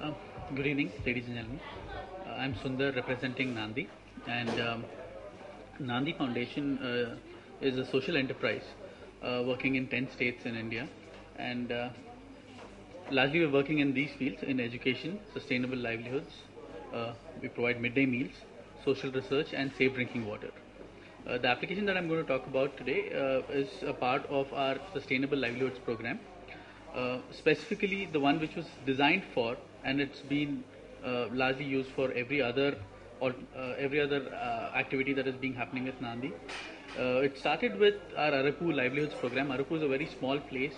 Uh, Good evening, ladies and gentlemen. I'm Sundar representing Nandi, and Nandi Foundation is a social enterprise working in 10 states in India, and largely we're working in these fields in education, sustainable livelihoods. We provide midday meals, social research, and safe drinking water. The application that I'm going to talk about today is a part of our Sustainable Livelihoods program, specifically the one which was designed for, and it's been largely used for every other activity that is being happening with Nandi. It started with our Araku Livelihoods program. Araku is a very small place,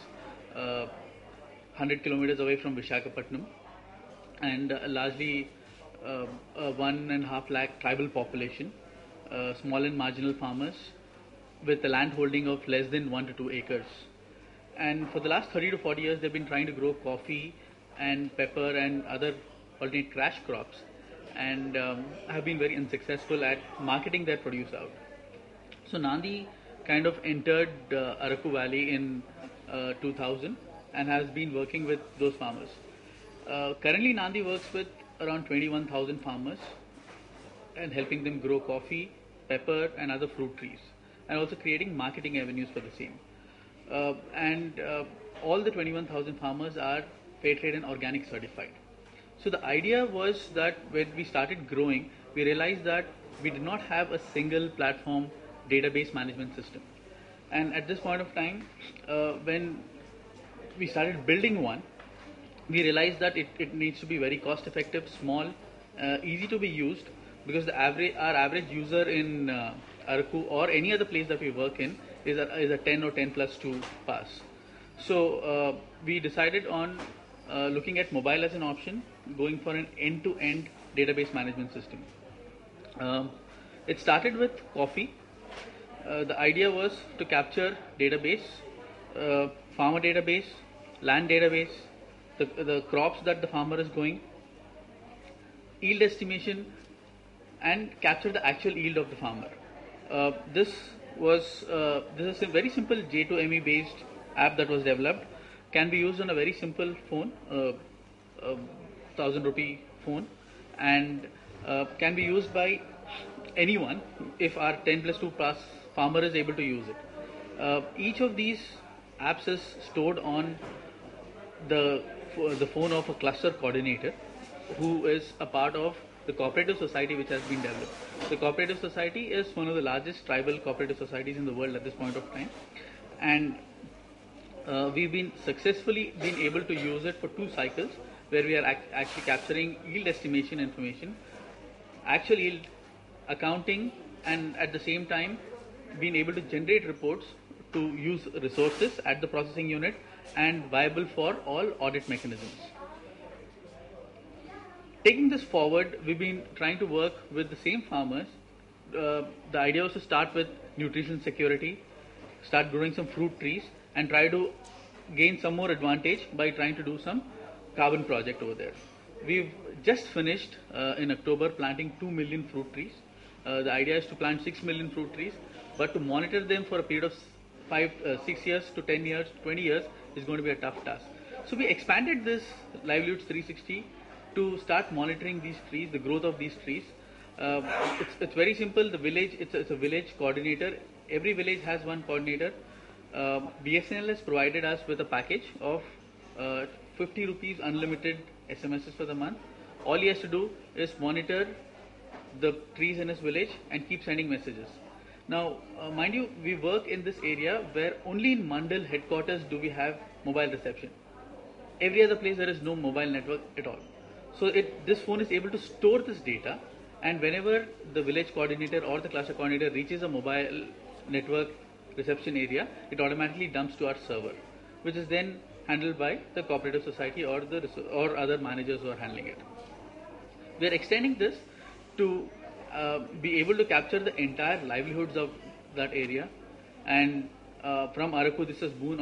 100 kilometers away from Vishakhapatnam, and largely 1.5 lakh tribal population, small and marginal farmers with a land holding of less than 1 to 2 acres. And for the last 30 to 40 years, they've been trying to grow coffee and pepper and other alternate cash crops, and have been very unsuccessful at marketing their produce out. So Nandi kind of entered Araku Valley in 2000 and has been working with those farmers. Currently, Nandi works with around 21,000 farmers and helping them grow coffee, pepper, and other fruit trees, and also creating marketing avenues for the same. And all the 21,000 farmers are fair trade and organic certified. So the idea was that when we started growing, we realized that we did not have a single platform database management system. And at this point of time, when we started building one, we realized that it needs to be very cost effective, small, easy to be used, because our average user in Araku or any other place that we work in is a 10 or 10 plus 2 pass. So we decided on looking at mobile as an option, going for an end-to-end database management system. It started with coffee. The idea was to capture database, farmer database, land database, the crops that the farmer is growing, yield estimation, and capture the actual yield of the farmer. This is a very simple J2ME based app that was developed. Can be used on a very simple phone, 1,000 rupee phone, and can be used by anyone if our 10 plus 2 plus farmer is able to use it. Each of these apps is stored on the phone of a cluster coordinator who is a part of the cooperative society which has been developed. The cooperative society is one of the largest tribal cooperative societies in the world at this point of time, and we've been successfully been able to use it for 2 cycles where we are actually capturing yield estimation information, actual yield accounting, and at the same time being able to generate reports to use resources at the processing unit and viable for all audit mechanisms. Taking this forward, we've been trying to work with the same farmers. The idea was to start with nutrition security, start growing some fruit trees, and try to gain some more advantage by trying to do some carbon project over there. We've just finished in October planting 2 million fruit trees. The idea is to plant 6 million fruit trees, but to monitor them for a period of 6 years to 10 years, 20 years is going to be a tough task. So we expanded this Livelihoods 360 to start monitoring these trees, the growth of these trees. It's very simple. The village, it's a village coordinator. Every village has one coordinator. BSNL has provided us with a package of 50 rupees unlimited SMSs for the month. All he has to do is monitor the trees in his village and keep sending messages. Now, mind you, we work in this area where only in Mandal headquarters do we have mobile reception. Every other place there is no mobile network at all. So this phone is able to store this data, and whenever the village coordinator or the cluster coordinator reaches a mobile network reception area, it automatically dumps to our server, which is then handled by the cooperative society or other managers who are handling it. We are extending this to be able to capture the entire livelihoods of that area, and from Araku this has moved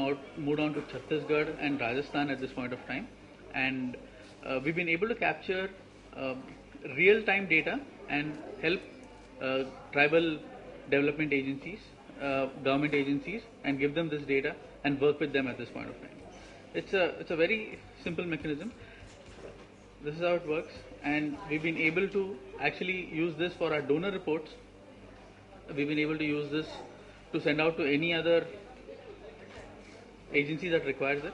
on to Chhattisgarh and Rajasthan at this point of time, and we've been able to capture real-time data and help tribal development agencies, government agencies, and give them this data and work with them at this point of time. It's a very simple mechanism. This is how it works, and we've been able to actually use this for our donor reports. We've been able to use this to send out to any other agency that requires it.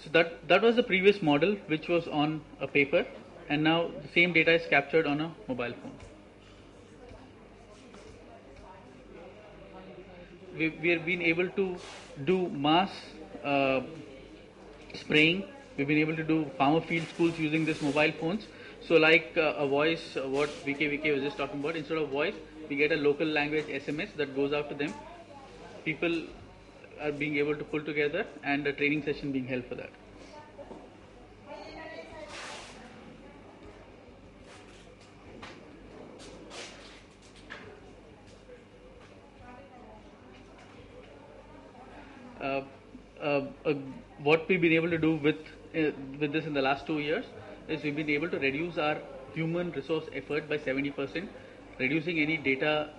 So that was the previous model, which was on a paper, and now the same data is captured on a mobile phone. We have been able to do mass spraying. We've been able to do farmer field schools using this mobile phones. So like a voice, what VK was just talking about, instead of voice, we get a local language SMS that goes out to them. People are being able to pull together, and a training session being held for that. What we've been able to do with this in the last 2 years is we've been able to reduce our human resource effort by 70%, reducing any data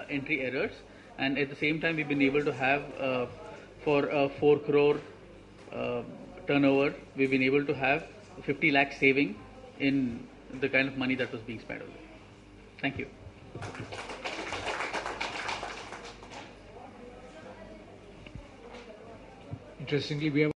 entry errors, and at the same time we've been able to have for a 4 crore turnover, we've been able to have 50 lakh saving in the kind of money that was being spent over there. Thank you. Interestingly, we have